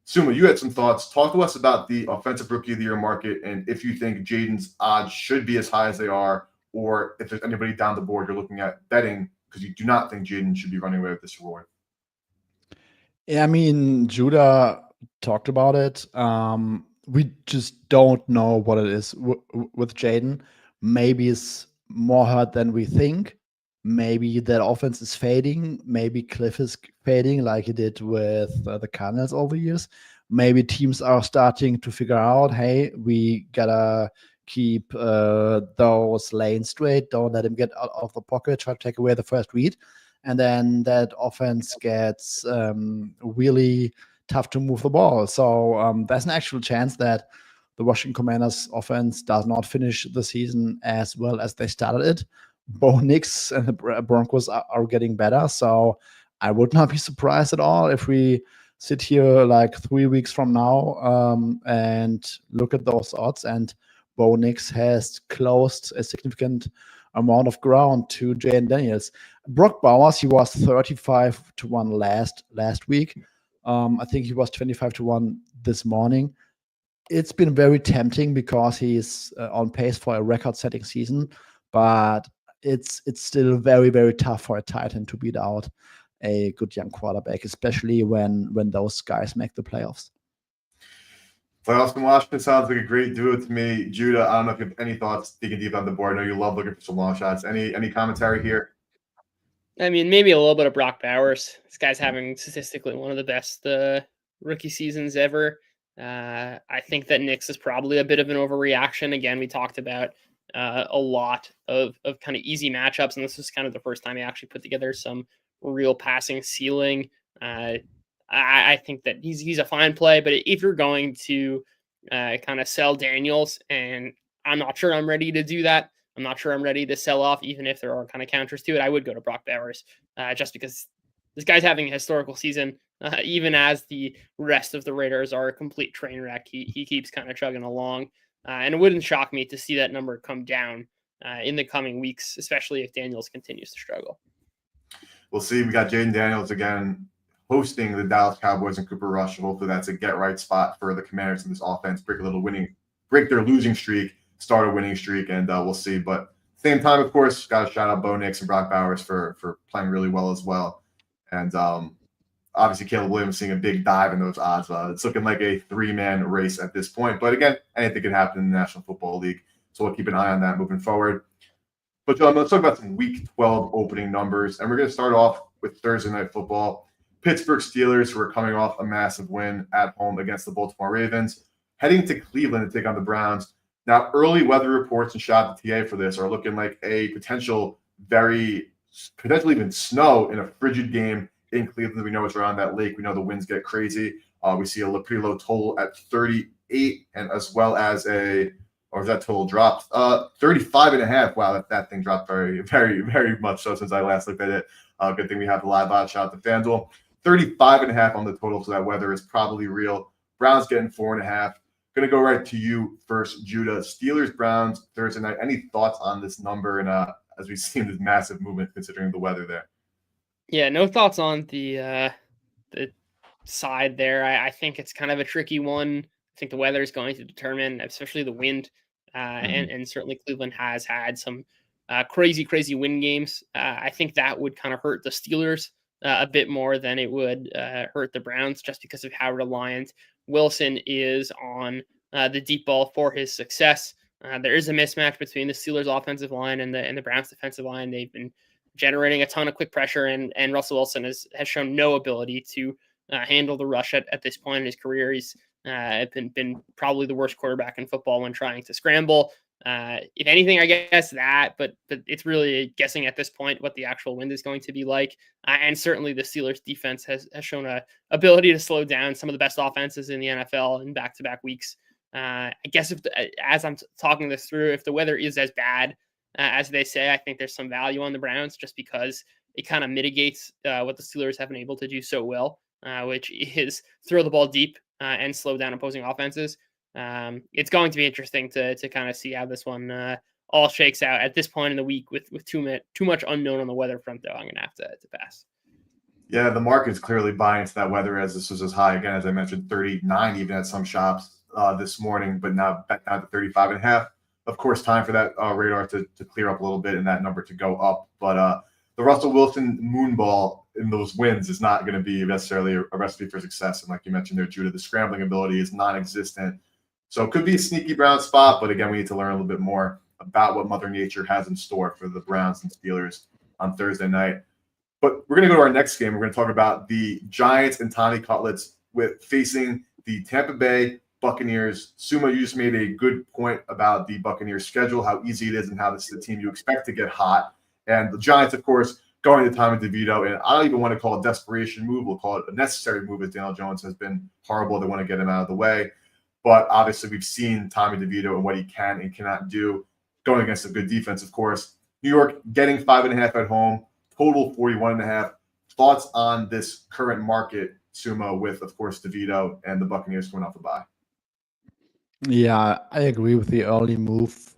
Suma, you had some thoughts. Talk to us about the Offensive Rookie of the Year market and if you think Jaden's odds should be as high as they are, or if there's anybody down the board you're looking at betting because you do not think Jaden should be running away with this award. Yeah, I mean, Judah talked about it. We just don't know what it is with Jaden. Maybe it's more hurt than we think. Maybe that offense is fading. Maybe Cliff is fading like he did with the Cardinals over the years. Maybe teams are starting to figure out, hey, we gotta keep those lanes straight. Don't let him get out of the pocket. Try to take away the first read. And then that offense gets really tough to move the ball. So there's an actual chance that the Washington Commanders offense does not finish the season as well as they started it. Bo Nix and the Broncos are getting better. So I would not be surprised at all if we sit here like 3 weeks from now and look at those odds, and Bo Nix has closed a significant amount of ground to Jaden Daniels. Brock Bowers, he was 35-1 last week. I think he was 25-1 this morning. It's been very tempting because he's on pace for a record-setting season, but it's still very, very tough for a tight end to beat out a good young quarterback, especially when those guys make the playoffs. Playoffs in Washington sounds like a great duo to me. Judah, I don't know if you have any thoughts digging deep on the board. I know you love looking for some long shots. Any commentary here? I mean, maybe a little bit of Brock Bowers. This guy's having statistically one of the best rookie seasons ever. I think that Nix is probably a bit of an overreaction. Again, we talked about a lot of kind of easy matchups, and this is kind of the first time he actually put together some real passing ceiling. I think that he's a fine play, but if you're going to kind of sell Daniels, and I'm not sure I'm ready to do that. I'm not sure I'm ready to sell off, even if there are kind of counters to it. I would go to Brock Bowers just because this guy's having a historical season, even as the rest of the Raiders are a complete train wreck. He keeps kind of chugging along, and it wouldn't shock me to see that number come down in the coming weeks, especially if Daniels continues to struggle. We'll see. We got Jaden Daniels again hosting the Dallas Cowboys and Cooper Rush. Hopefully that's a get-right spot for the Commanders in this offense. Break their losing streak, start a winning streak, and we'll see. But same time, of course, got to shout out Bo Nix and Brock Bowers for playing really well as well. And obviously Caleb Williams seeing a big dive in those odds. It's looking like a three-man race at this point. But again, anything can happen in the National Football League. So we'll keep an eye on that moving forward. But John, let's talk about some Week 12 opening numbers. And we're going to start off with Thursday Night Football. Pittsburgh Steelers, who are coming off a massive win at home against the Baltimore Ravens, heading to Cleveland to take on the Browns. Now, early weather reports and shout out to TA for this are looking like a potentially even snow in a frigid game in Cleveland. We know it's around that lake. We know the winds get crazy. We see a pretty low total at 38, and as well as or is that total dropped? 35.5. Wow, that thing dropped very, very, very much so since I last looked at it. Good thing we have the live odds. Shout out to FanDuel. 35.5 on the total, so that weather is probably real. Browns getting 4.5. Going to go right to you first, Judah. Steelers, Browns, Thursday night. Any thoughts on this number? And as we've seen this massive movement considering the weather there. Yeah, no thoughts on the side there. I think it's kind of a tricky one. I think the weather is going to determine, especially the wind. And certainly Cleveland has had some crazy wind games. I think that would kind of hurt the Steelers a bit more than it would hurt the Browns, just because of how reliant Wilson is on the deep ball for his success. There is a mismatch between the Steelers' offensive line and the Browns' defensive line. They've been generating a ton of quick pressure, and Russell Wilson has shown no ability to handle the rush at this point in his career. He's been probably the worst quarterback in football when trying to scramble. If anything, I guess that, but it's really guessing at this point what the actual wind is going to be like. And certainly the Steelers defense has shown a ability to slow down some of the best offenses in the NFL in back-to-back weeks. I guess as I'm talking this through, if the weather is as bad as they say, I think there's some value on the Browns, just because it kind of mitigates what the Steelers have been able to do so well, which is throw the ball deep and slow down opposing offenses. It's going to be interesting to kind of see how this one all shakes out at this point in the week with too much unknown on the weather front, though. I'm going to have to pass. Yeah, the market's clearly buying into that weather, as this was as high, again, as I mentioned, 39 even at some shops this morning, but now back down to 35.5. Of course, time for that radar to clear up a little bit and that number to go up. But the Russell Wilson moonball in those wins is not going to be necessarily a recipe for success. And like you mentioned there, Judah, the scrambling ability is non-existent. So it could be a sneaky Brown spot, but again, we need to learn a little bit more about what Mother Nature has in store for the Browns and Steelers on Thursday night. But we're going to go to our next game. We're going to talk about the Giants and Tommy Cutlets facing the Tampa Bay Buccaneers. Suma, you just made a good point about the Buccaneers schedule, how easy it is and how this is a team you expect to get hot. And the Giants, of course, going to Tommy DeVito. And I don't even want to call it a desperation move. We'll call it a necessary move, as Daniel Jones has been horrible. They want to get him out of the way. But obviously, we've seen Tommy DeVito and what he can and cannot do going against a good defense, of course. New York getting 5.5 at home, total 41.5. Thoughts on this current market, Suma, with, of course, DeVito and the Buccaneers going off the bye? Yeah, I agree with the early move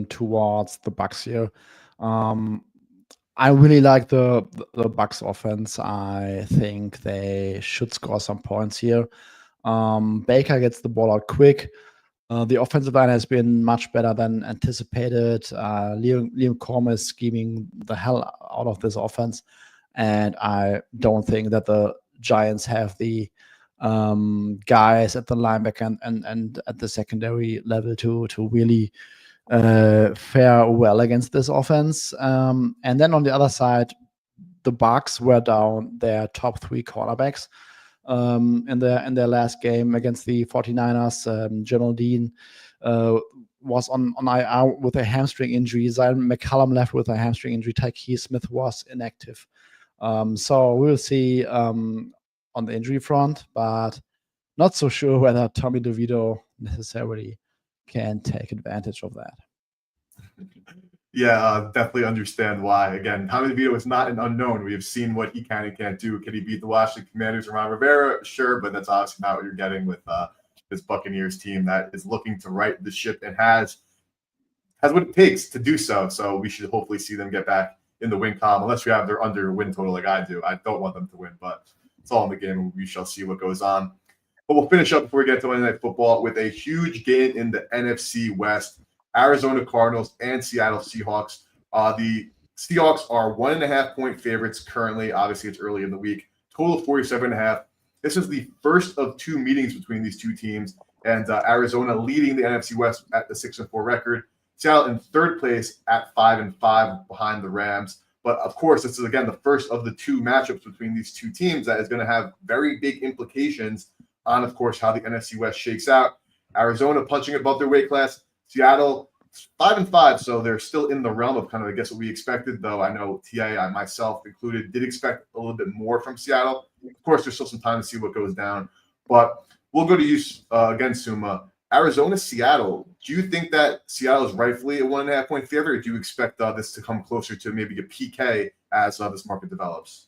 towards the Bucs here. I really like the Bucs offense. I think they should score some points here. Baker gets the ball out quick. The offensive line has been much better than anticipated. Liam Coleman is scheming the hell out of this offense, and I don't think that the Giants have the guys at the linebacker and at the secondary level to really fare well against this offense. And then on the other side, the Bucs were down their top 3 cornerbacks in their last game against the 49ers. General Dean was on IR with a hamstring injury. Zion McCollum left with a hamstring injury. Tyke Smith was inactive. So we'll see on the injury front, but not so sure whether Tommy DeVito necessarily can take advantage of that. Yeah, definitely understand why. Again, Tommy DeVito is not an unknown. We have seen what he can and can't do. Can he beat the Washington Commanders and Ron Rivera? Sure, but that's obviously not what you're getting with this Buccaneers team that is looking to right the ship and has what it takes to do so. So we should hopefully see them get back in the win column, unless you have their under win total like I do. I don't want them to win, but it's all in the game, and we shall see what goes on. But we'll finish up before we get to Monday Night Football with a huge game in the NFC West. Arizona Cardinals and Seattle Seahawks. The Seahawks are 1.5-point favorites currently. Obviously, it's early in the week. Total 47.5. This is the first of 2 meetings between these two teams, and Arizona leading the NFC West at the 6-4 record. Seattle in 3rd place at 5-5 behind the Rams. But of course, this is again the first of the 2 matchups between these 2 teams that is going to have very big implications on, of course, how the NFC West shakes out. Arizona punching above their weight class. Seattle 5-5, so they're still in the realm of kind of, I guess, what we expected, though I know I myself included, did expect a little bit more from Seattle. Of course, there's still some time to see what goes down, but we'll go to you again, Suma. Arizona, Seattle. Do you think that Seattle is rightfully a 1.5-point favorite, or do you expect this to come closer to maybe a PK as this market develops?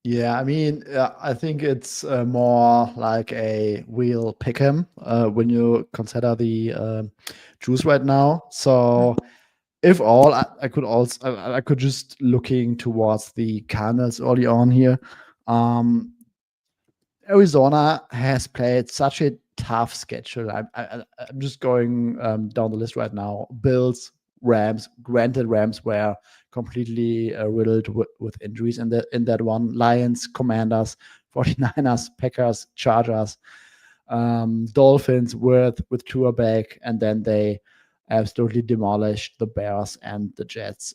Yeah, I mean, I think it's more like a we'll pick him when you consider the juice right now. So if all, I could also I could just looking towards the Cardinals early on here. Arizona has played such a tough schedule. I'm just going down the list right now. Bills, Rams. Granted, Rams were completely riddled with injuries in that one. Lions, Commanders, 49ers, Packers, Chargers, Dolphins with Tua back, and then they absolutely demolished the Bears and the Jets.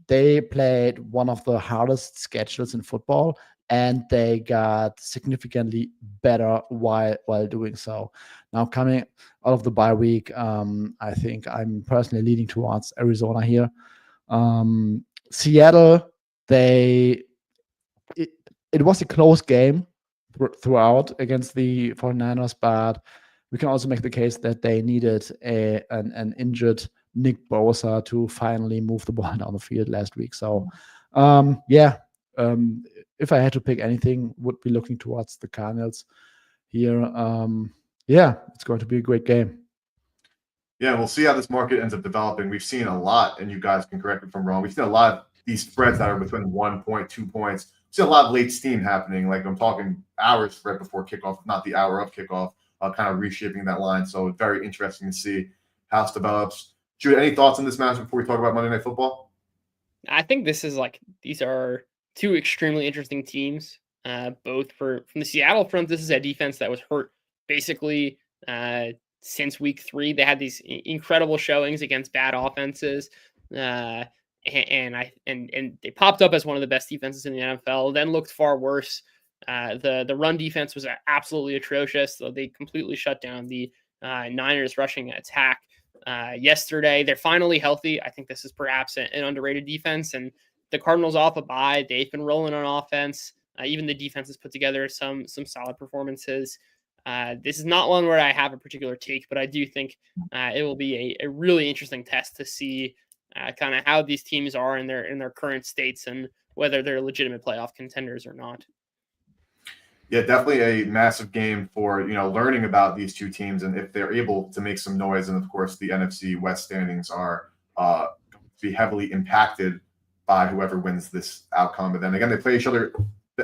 They played one of the hardest schedules in football, and they got significantly better while doing so. Now coming out of the bye week, I think I'm personally leaning towards Arizona here. Seattle, it was a close game throughout against the 49ers, but we can also make the case that they needed an injured Nick Bosa to finally move the ball down the field last week. So, if I had to pick anything, would be looking towards the Cardinals here. It's going to be a great game. Yeah, we'll see how this market ends up developing. We've seen a lot, and you guys can correct me if I'm wrong. We've seen a lot of these spreads that are between 1 point, 2 points. We've seen a lot of late steam happening. Like I'm talking hours right before kickoff, not the hour of kickoff, kind of reshaping that line. So very interesting to see how it develops. Jude, any thoughts on this match before we talk about Monday Night Football? I think these are two extremely interesting teams. Both from the Seattle front, this is a defense that was hurt basically since week 3. They had these incredible showings against bad offenses, and they popped up as one of the best defenses in the NFL. Then looked far worse. The run defense was absolutely atrocious. So they completely shut down the Niners rushing attack yesterday. They're finally healthy. I think this is perhaps an underrated defense, and the Cardinals off a bye. They've been rolling on offense. Even the defense has put together some solid performances. This is not one where I have a particular take, but I do think it will be a really interesting test to see kind of how these teams are in their current states and whether they're legitimate playoff contenders or not. Yeah, definitely a massive game for learning about these two teams and if they're able to make some noise. And of course, the NFC West standings are going to be heavily impacted by whoever wins this outcome. But then again, they play each other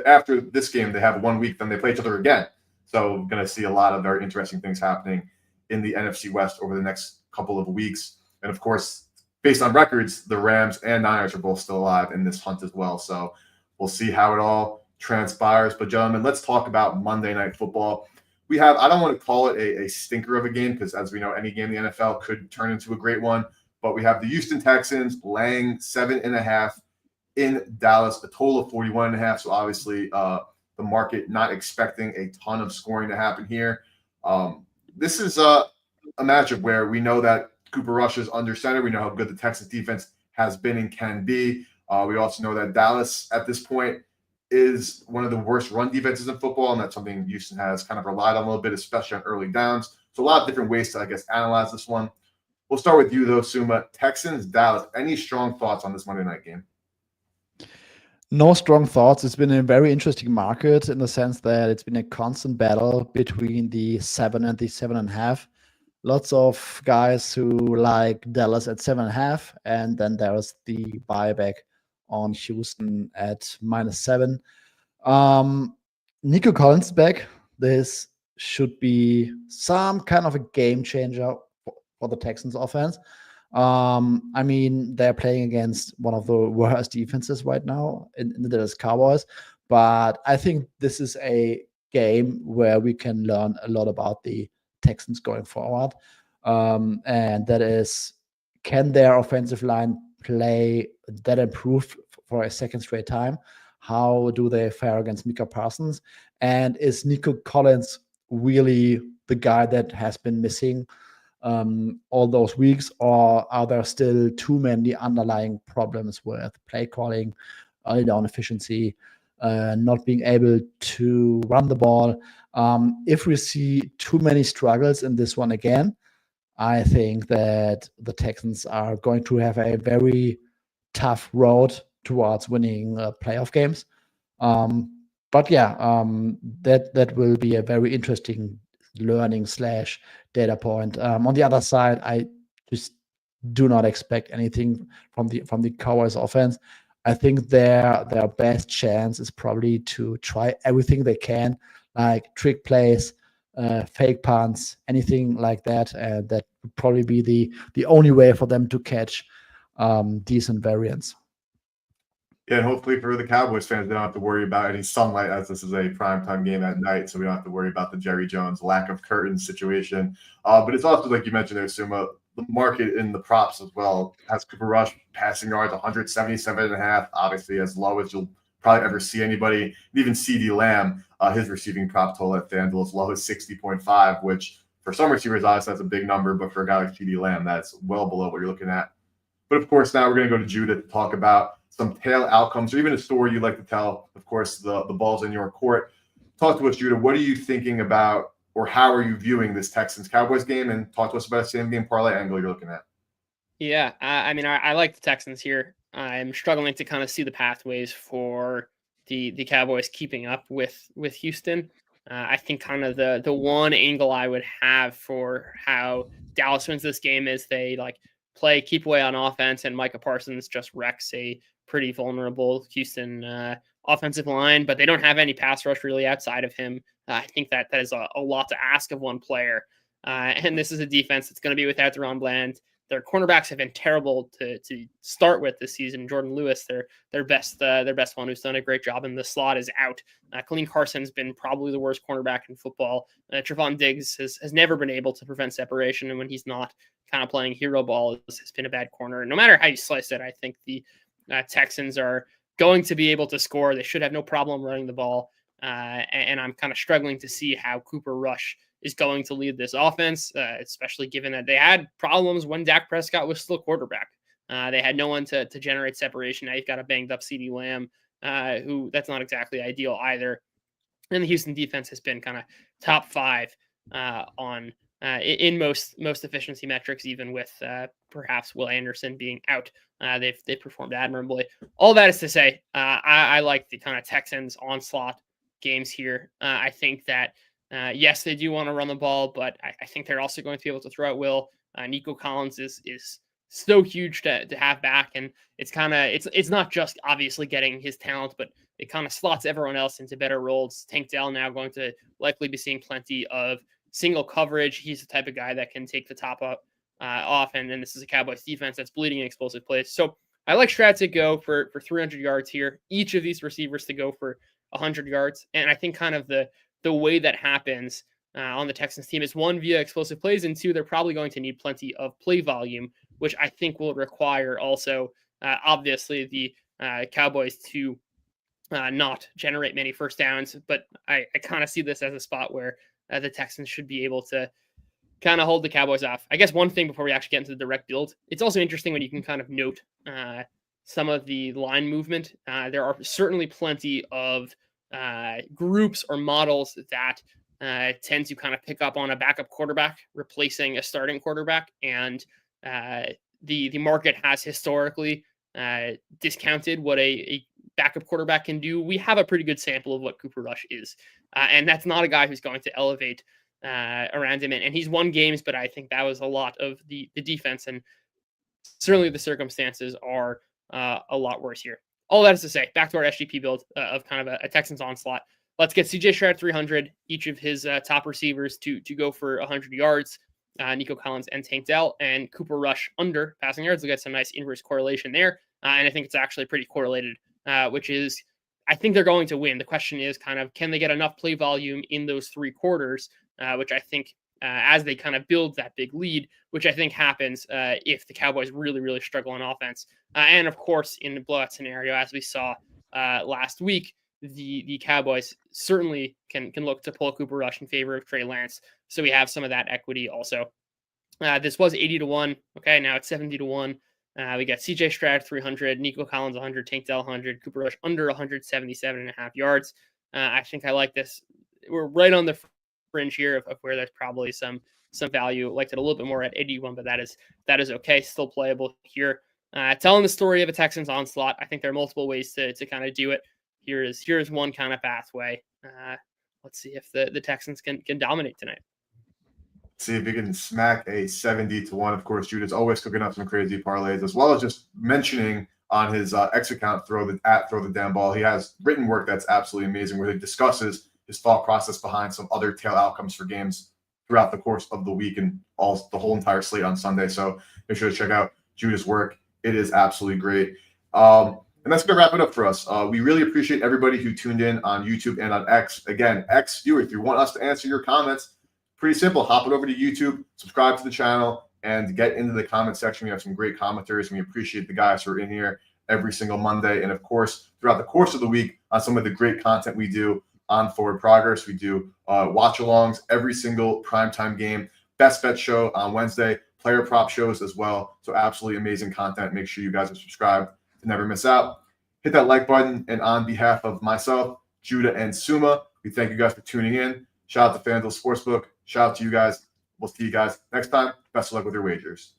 after this game. They have 1 week, then they play each other again. So we're going to see a lot of very interesting things happening in the NFC West over the next couple of weeks. And of course, based on records, the Rams and Niners are both still alive in this hunt as well. So we'll see how it all transpires. But gentlemen, let's talk about Monday Night Football. We have, I don't want to call it a stinker of a game because as we know, any game in the NFL could turn into a great one. But we have the Houston Texans laying 7.5 in Dallas, a total of 41.5. So obviously the market not expecting a ton of scoring to happen here. This is a matchup where we know that Cooper Rush is under center. We know how good the Texans defense has been and can be. We also know that Dallas at this point is one of the worst run defenses in football, and that's something Houston has kind of relied on a little bit, especially on early downs. So a lot of different ways to, I guess, analyze this one. We'll start with you, though, Suma. Texans, Dallas. Any strong thoughts on this Monday night game? No strong thoughts. It's been a very interesting market in the sense that it's been a constant battle between the 7 and the 7.5. Lots of guys who like Dallas at 7.5, and then there's the buyback on Houston at -7. Nico Collins back. This should be some kind of a game changer for the Texans offense. I mean, they're playing against one of the worst defenses right now in the Dallas Cowboys, but I think this is a game where we can learn a lot about the Texans going forward. And that is, can their offensive line play that improved for a second straight time? How do they fare against Micah Parsons? And is Nico Collins really the guy that has been missing all those weeks, or are there still too many underlying problems with play calling, early down efficiency, not being able to run the ball? If we see too many struggles in this one again, I think that the Texans are going to have a very tough road towards winning playoff games. But yeah, that will be a very interesting learning / data point. On the other side, I just do not expect anything from the Cowboys offense. I think their best chance is probably to try everything they can, like trick plays, fake punts, anything like that, and that would probably be the only way for them to catch decent variance. Yeah, and hopefully for the Cowboys fans, they don't have to worry about any sunlight, as this is a primetime game at night, so we don't have to worry about the Jerry Jones lack of curtains situation. But it's also, like you mentioned there, Suma, the market in the props as well has Cooper Rush passing yards 177.5, obviously as low as you'll probably ever see anybody. And even CeeDee Lamb, his receiving prop total at FanDuel as low as 60.5, which for some receivers, obviously that's a big number, but for a guy like CeeDee Lamb, that's well below what you're looking at. But of course, now we're going to go to Judah to talk about some tail outcomes, or even a story you'd like to tell. Of course, the ball's in your court. Talk to us, Judah. What are you thinking about, or how are you viewing this Texans-Cowboys game? And talk to us about a same-game parlay angle you're looking at. Yeah, I mean, I like the Texans here. I'm struggling to kind of see the pathways for the Cowboys keeping up with Houston. I think kind of the one angle I would have for how Dallas wins this game is they keep away on offense, and Micah Parsons just wrecks a pretty vulnerable Houston offensive line, but they don't have any pass rush really outside of him. I think that is a lot to ask of one player. And this is a defense that's going to be without Deron Bland. Their cornerbacks have been terrible to start with this season. Jordan Lewis, their best one, who's done a great job in the slot, is out. Khalil Carson's been probably the worst cornerback in football. Trevon Diggs has never been able to prevent separation, and when he's not kind of playing hero ball, has been a bad corner. No matter how you slice it, I think the Texans are going to be able to score. They should have no problem running the ball, and I'm kind of struggling to see how Cooper Rush is going to lead this offense, especially given that they had problems when Dak Prescott was still quarterback. They had no one to generate separation. Now you've got a banged up CeeDee Lamb, who that's not exactly ideal either. And the Houston defense has been kind of top 5 in most efficiency metrics, even with perhaps Will Anderson being out. They've performed admirably. All that is to say, I like the kind of Texans onslaught games here. I think that yes, they do want to run the ball, but I think they're also going to be able to throw at will. Nico Collins is so huge to have back, and it's not just obviously getting his talent, but it kind of slots everyone else into better roles. Tank Dell now going to likely be seeing plenty of single coverage. He's the type of guy that can take the top up off, and then this is a Cowboys defense that's bleeding in explosive plays. So I like Stroud to go for 300 yards here. Each of these receivers to go for 100 yards, and I think kind of the way that happens on the Texans team is 1, via explosive plays, and 2, they're probably going to need plenty of play volume, which I think will require also, obviously, the Cowboys to not generate many first downs. But I kind of see this as a spot where the Texans should be able to kind of hold the Cowboys off. I guess one thing before we actually get into the direct build, it's also interesting when you can kind of note some of the line movement. There are certainly plenty of groups or models that tend to kind of pick up on a backup quarterback replacing a starting quarterback, and the market has historically discounted what a backup quarterback can do. We have a pretty good sample of what Cooper Rush is, and that's not a guy who's going to elevate around him, and he's won games, but I think that was a lot of the defense, and certainly the circumstances are a lot worse here. All that is to say, back to our SGP build of kind of a Texans onslaught. Let's get CJ Stroud 300, each of his top receivers to go for 100 yards, Nico Collins and Tank Dell, and Cooper Rush under passing yards. We'll get some nice inverse correlation there, and I think it's actually pretty correlated, which is I think they're going to win. The question is kind of, can they get enough play volume in those 3 quarters, which I think as they kind of build that big lead, which I think happens if the Cowboys really, really struggle on offense. And of course, in the blowout scenario, as we saw last week, the Cowboys certainly can look to pull Cooper Rush in favor of Trey Lance. So we have some of that equity also. This was 80-1. Okay, now it's 70-1. We got CJ Stroud 300, Nico Collins 100, Tank Dell 100, Cooper Rush under 177.5 yards. I think I like this. We're right on the fringe here of where there's probably some value. Liked it a little bit more at 81, but that is okay. Still playable here. Telling the story of a Texans onslaught. I think there are multiple ways to kind of do it. Here's one kind of pathway. Let's see if the Texans can dominate tonight. See if you can smack a 70-1. Of course, Judah's always cooking up some crazy parlays, as well as just mentioning on his X account, throw the damn ball. He has written work that's absolutely amazing, where he discusses his thought process behind some other tail outcomes for games throughout the course of the week and the whole entire slate on Sunday. So make sure to check out Judah's work. It is absolutely great. And that's going to wrap it up for us. We really appreciate everybody who tuned in on YouTube and on X. Again, X viewer, if you want us to answer your comments, pretty simple. Hop it over to YouTube, subscribe to the channel, and get into the comment section. We have some great commenters, and we appreciate the guys who are in here every single Monday. And, of course, throughout the course of the week on some of the great content we do on Forward Progress. We do watch-alongs every single primetime game, best bet show on Wednesday, player prop shows as well. So absolutely amazing content. Make sure you guys are subscribed to never miss out. Hit that like button. And on behalf of myself, Judah, and Suma, we thank you guys for tuning in. Shout out to Fanduel Sportsbook. Shout out to you guys. We'll see you guys next time. Best of luck with your wagers.